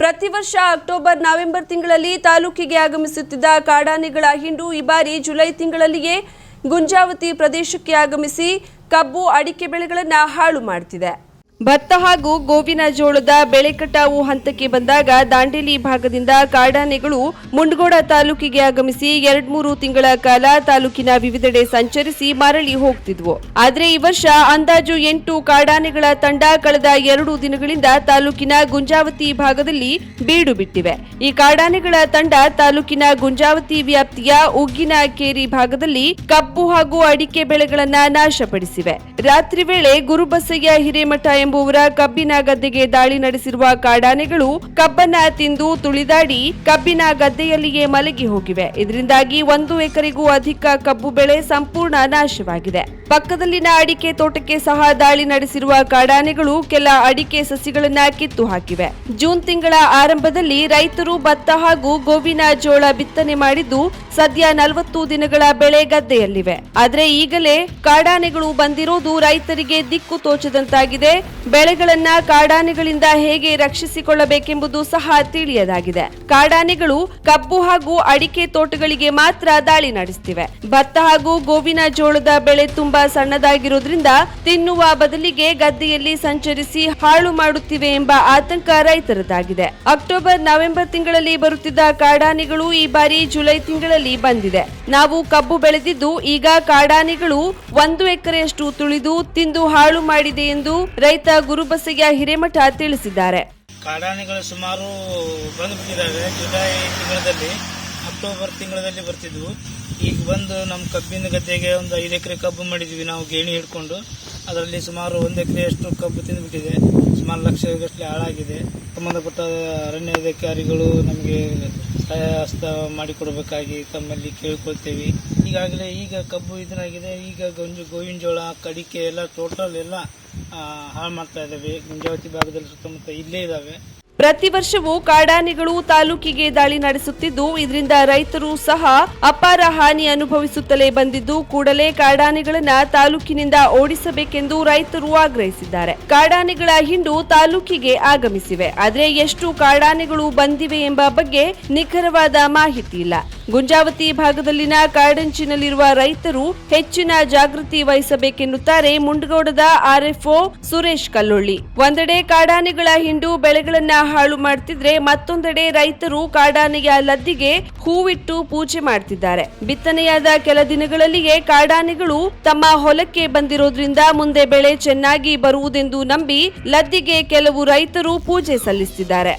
ಪ್ರತಿ ವರ್ಷ October November ತಿಂಗಳಲ್ಲಿ ತಾಲೂಕಿಗೆ ಆಗಮಿಸುತ್ತಿದ್ದ ಕಾಡಾನೆಗಳ ಹಿಂಡು ಈ ಬಾರಿ ಜುಲೈ ತಿಂಗಳಲ್ಲಿಯೇ ಗುಂಜಾವತಿ ಪ್ರದೇಶಕ್ಕೆ ಆಗಮಿಸಿ ಕಬ್ಬು ಅಡಿಕೆ ಬೆಳೆಗಳನ್ನು ಹಾಳು ಮಾಡುತ್ತಿದೆ. ಭತ್ತ ಹಾಗೂ ಗೋವಿನ ಜೋಳದ ಬೆಳೆ ಕಟಾವು ಹಂತಕ್ಕೆ ಬಂದಾಗ ದಾಂಡೇಲಿ ಭಾಗದಿಂದ ಕಾಡಾನೆಗಳು ಮುಂಡಗೋಡ ತಾಲೂಕಿಗೆ ಆಗಮಿಸಿ 2-3 ತಿಂಗಳ ಕಾಲ ತಾಲೂಕಿನ ವಿವಿಧೆಡೆ ಸಂಚರಿಸಿ ಮರಳಿ ಹೋಗ್ತಿದ್ವು. ಆದ್ರೆ ಈ ವರ್ಷ ಅಂದಾಜು 8 ಕಾಡಾನೆಗಳ ತಂಡ ಕಳೆದ 2 ದಿನಗಳಿಂದ ತಾಲೂಕಿನ ಗುಂಜಾವತಿ ಭಾಗದಲ್ಲಿ ಬೀಡು ಬಿಟ್ಟಿವೆ. ಈ ಕಾಡಾನೆಗಳ ತಂಡ ತಾಲೂಕಿನ ಗುಂಜಾವತಿ ವ್ಯಾಪ್ತಿಯ ಉಗ್ಗಿನ ಕೇರಿ ಭಾಗದಲ್ಲಿ ಕಬ್ಬು ಹಾಗೂ ಅಡಿಕೆ ಬೆಳೆಗಳನ್ನ ನಾಶಪಡಿಸಿವೆ. ರಾತ್ರಿ ವೇಳೆ ಗುರುಬಸಯ್ಯ ಹಿರೇಮಠ ಎಂಬುವರ ಕಬ್ಬಿನ ಗದ್ದೆಗೆ ದಾಳಿ ನಡೆಸಿರುವ ಕಾಡಾನೆಗಳು ಕಬ್ಬನ್ನ ತಿಂದು ತುಳಿದಾಡಿ ಕಬ್ಬಿನ ಗದ್ದೆಯಲ್ಲಿಯೇ ಮಲಗಿ ಹೋಗಿವೆ. ಇದರಿಂದಾಗಿ 1 ಎಕರೆಗೂ ಅಧಿಕ ಕಬ್ಬು ಬೆಳೆ ಸಂಪೂರ್ಣ ನಾಶವಾಗಿದೆ. ಪಕ್ಕದಲ್ಲಿನ ಅಡಿಕೆ ತೋಟಕ್ಕೆ ಸಹ ದಾಳಿ ನಡೆಸಿರುವ ಕಾಡಾನೆಗಳು ಕೆಲ ಅಡಿಕೆ ಸಸಿಗಳನ್ನ ಕಿತ್ತು ಹಾಕಿವೆ. ಜೂನ್ ತಿಂಗಳ ಆರಂಭದಲ್ಲಿ ರೈತರು ಭತ್ತ ಹಾಗೂ ಗೋವಿನ ಜೋಳ ಬಿತ್ತನೆ ಮಾಡಿದ್ದು ಸದ್ಯ 40 ದಿನಗಳ ಬೆಳೆ ಗದ್ದೆಯಲ್ಲಿವೆ. ಆದ್ರೆ ಈಗಲೇ ಕಾಡಾನೆಗಳು ಬಂದಿರೋದು ರೈತರಿಗೆ ದಿಕ್ಕು ತೋಚದಂತಾಗಿದೆ. ಬೆಳೆಗಳನ್ನ ಕಾಡಾನೆಗಳಿಂದ ಹೇಗೆ ರಕ್ಷಿಸಿಕೊಳ್ಳಬೇಕೆಂಬುದು ಸಹ ತಿಳಿಯದಾಗಿದೆ. ಕಾಡಾನೆಗಳು ಕಬ್ಬು ಹಾಗೂ ಅಡಿಕೆ ತೋಟಗಳಿಗೆ ಮಾತ್ರ ದಾಳಿ ನಡೆಸುತ್ತಿವೆ. ಭತ್ತ ಹಾಗೂ ಗೋವಿನ ಜೋಳದ ಬೆಳೆ ತುಂಬಾ ಸಣ್ಣದಾಗಿರೋದ್ರಿಂದ ತಿನ್ನುವ ಬದಲಿಗೆ ಗದ್ದೆಯಲ್ಲಿ ಸಂಚರಿಸಿ ಹಾಳು ಮಾಡುತ್ತಿವೆ ಎಂಬ ಆತಂಕ ರೈತರದಾಗಿದೆ. ಅಕ್ಟೋಬರ್ ನವೆಂಬರ್ ತಿಂಗಳಲ್ಲಿ ಬರುತ್ತಿದ್ದ ಕಾಡಾನೆಗಳು ಈ ಬಾರಿ ಜುಲೈ ತಿಂಗಳಲ್ಲಿ ಬಂದಿದೆ. ನಾವು ಕಬ್ಬು ಬೆಳೆದಿದ್ದು ಈಗ ಕಾಡಾನೆಗಳು 1 ಎಕರೆಯಷ್ಟು ತುಳಿದು ತಿಂದು ಹಾಳು ಮಾಡಿದೆ ಎಂದು ರೈತ ಗುರುಬಸಯ್ಯ ಹಿರೇಮಠ ತಿಳಿಸಿದ್ದಾರೆ. ಕಾಡಾನೆಗಳು ಸುಮಾರು ಬಂದುಬಿಟ್ಟಿದ್ದಾವೆ. ಜುಲೈ ತಿಂಗಳಲ್ಲಿ ಅಕ್ಟೋಬರ್ ತಿಂಗಳಲ್ಲಿ ಬರ್ತಿದ್ವು. ಈಗ ಬಂದು ನಮ್ಮ ಕಬ್ಬಿನ ಗದ್ದೆಗೆ ಒಂದು 5 ಎಕರೆ ಕಬ್ಬು ಮಾಡಿದ್ವಿ ನಾವು ಗೇಣಿ ಹಿಡ್ಕೊಂಡು. ಅದರಲ್ಲಿ ಸುಮಾರು 1 ಎಕರೆಯಷ್ಟು ಕಬ್ಬು ತಿಂದುಬಿಟ್ಟಿದೆ. ಸುಮಾರು ಲಕ್ಷಗಟ್ಟಲೆ ಹಾಳಾಗಿದೆ. ಸಂಬಂಧಪಟ್ಟ ಅರಣ್ಯ ಅಧಿಕಾರಿಗಳು ನಮಗೆ ಸಹಾಯ ಹಸ್ತ ಮಾಡಿಕೊಡಬೇಕಾಗಿ ತಮ್ಮಲ್ಲಿ ಕೇಳ್ಕೊಳ್ತೇವೆ. ಈಗಾಗಲೇ ಈಗ ಕಬ್ಬು ಇದನ್ನಾಗಿದೆ. ಈಗ ಗೋವಿನ ಜೋಳ ಅಡಿಕೆ ಎಲ್ಲ ಟೋಟಲ್ ಎಲ್ಲ ಹಾಳು ಮಾಡ್ತಾ ಇದ್ದಾವೆ. ಗುಂಜಾವತಿ ಭಾಗದಲ್ಲಿ ಸುತ್ತಮುತ್ತ ಇಲ್ಲೇ ಇದ್ದಾವೆ. ಪ್ರತಿ ವರ್ಷವೂ ಕಾಡಾನೆಗಳು ತಾಲೂಕಿಗೆ ದಾಳಿ ನಡೆಸುತ್ತಿದ್ದು ಇದರಿಂದ ರೈತರು ಸಹ ಅಪಾರ ಹಾನಿ ಅನುಭವಿಸುತ್ತಲೇ ಬಂದಿದ್ದು ಕೂಡಲೇ ಕಾಡಾನೆಗಳನ್ನ ತಾಲೂಕಿನಿಂದ ಓಡಿಸಬೇಕೆಂದು ರೈತರು ಆಗ್ರಹಿಸಿದ್ದಾರೆ. ಕಾಡಾನೆಗಳ ಹಿಂಡು ತಾಲೂಕಿಗೆ ಆಗಮಿಸಿವೆ. ಆದರೆ ಎಷ್ಟು ಕಾಡಾನೆಗಳು ಬಂದಿವೆ ಎಂಬ ಬಗ್ಗೆ ನಿಖರವಾದ ಮಾಹಿತಿ ಇಲ್ಲ. ಗುಂಜಾವತಿ ಭಾಗದಲ್ಲಿನ ಕಾಡಂಚಿನಲ್ಲಿರುವ ರೈತರು ಹೆಚ್ಚಿನ ಜಾಗೃತಿ ವಹಿಸಬೇಕೆನ್ನುತ್ತಾರೆ ಮುಂಡಗೋಡದ ಆರ್ಎಫ್ಒ ಸುರೇಶ್ ಕಲ್ಲೊಳ್ಳಿ. ಒಂದೆಡೆ ಕಾಡಾನೆಗಳ ಹಿಂಡು ಬೆಳೆಗಳನ್ನ ಹಾಳು ಮಾಡ್ತಿದ್ರೆ ಮತ್ತೊಂದೆಡೆ ರೈತರು ಕಾಡಾನೆಯ ಲದ್ದಿಗೆ ಹೂವಿಟ್ಟು ಪೂಜೆ ಮಾಡ್ತಿದ್ದಾರೆ. ಬಿತ್ತನೆಯಾದ ಕೆಲ ದಿನಗಳಲ್ಲಿಯೇ ಕಾಡಾನೆಗಳು ತಮ್ಮ ಹೊಲಕ್ಕೆ ಬಂದಿರೋದ್ರಿಂದ ಮುಂದೆ ಬೆಳೆ ಚೆನ್ನಾಗಿ ಬರುವುದೆಂದು ನಂಬಿ ಲದ್ದಿಗೆ ಕೆಲವು ರೈತರು ಪೂಜೆ ಸಲ್ಲಿಸುತ್ತಿದ್ದಾರೆ.